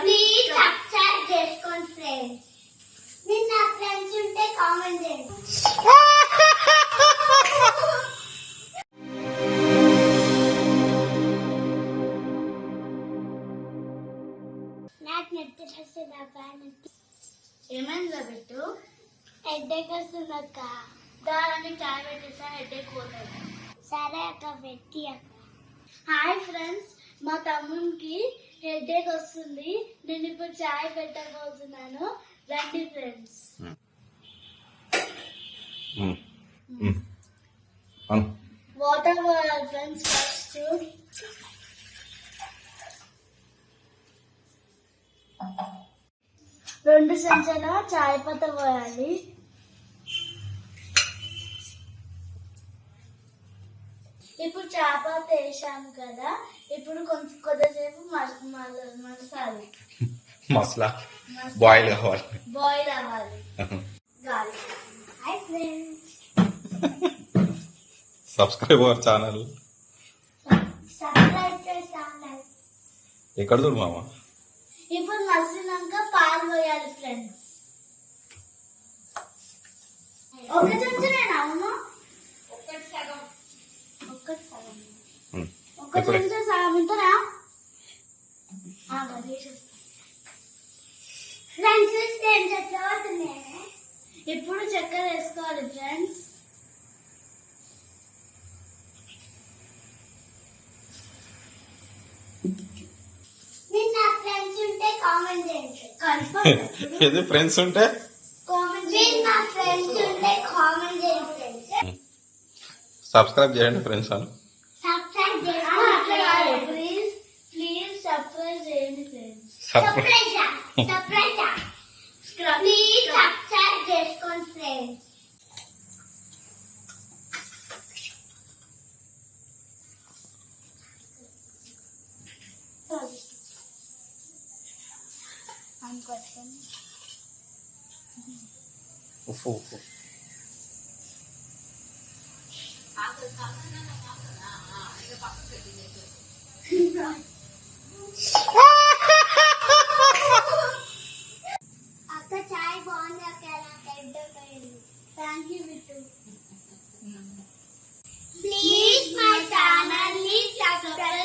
Please subscribe చేసుకోండి friends. మీరు నా ఫ్రెండ్స్ ఉంటే కామెంట్ చేయండి. నాకు నెత్తి వస్తుంది అక్క. ఏమైందా పెట్టు? హెడ్ఏక్ వస్తుంది అక్క. దారానికి చాయ్ పెట్టేసా, హెడ్ఏక్ పోతుంది. సరే అక్క, పెట్టి అక్క. హాయ్ ఫ్రెండ్స్, మా తమ్మునికి హెడ్ఏక్ వస్తుంది. నేను ఇప్పుడు చాయ్ పెట్టబోతున్నాను. రండి ఫ్రెండ్స్. వాటర్ పోయాలి ఫ్రెండ్స్. ఫస్ట్ 2 చెంచాల చాయ్ పత్తా పోయాలి. ఇప్పుడు చేపత వేసాము కదా, ఇప్పుడు కొద్దిసేపు మసాలి మసాలా బాయిల్ కావాలి. బాయిల్ అవ్వాలి. గాలి. Hi friends, subscribe our channel. Subscribe చేస్తాను. ఎక్కడ చూడు మామ. ఇప్పుడు మసిలినాక పాలు పోయాలి ఫ్రెండ్స్. ఒక చెంచానేనా? అవును, ఒక్కటి సగం. ఒక చెంచా సగం ఉంటుందా? ఇప్పుడు చక్కెర వేసుకోవాలి ఫ్రెండ్స్. మీరు నా ఫ్రెండ్స్ ఉంటే కామెంట్ చేయండి. ఏది ఫ్రెండ్స్ ఉంటే మీరు నా ఫ్రెండ్స్ ఉంటే కామెంట్ చేయండి ఫ్రెండ్స్. సబ్స్క్రైబ్ చేయండి ఫ్రెండ్స్ అని. సబ్స్క్రైబ్ చేయండి. ప్లీజ్ సబ్స్క్రైబ్ చేయండి ఫ్రెండ్స్. ప్లీజ్ సబ్స్క్రైబ్ చేసుకోండి ఫ్రెండ్స్. ఉప్పు ఉప్పు అక్క చాయ్ బాగుంది అక్క. Thank you Bittu. Please my channel ని సబ్స్క్రైబ్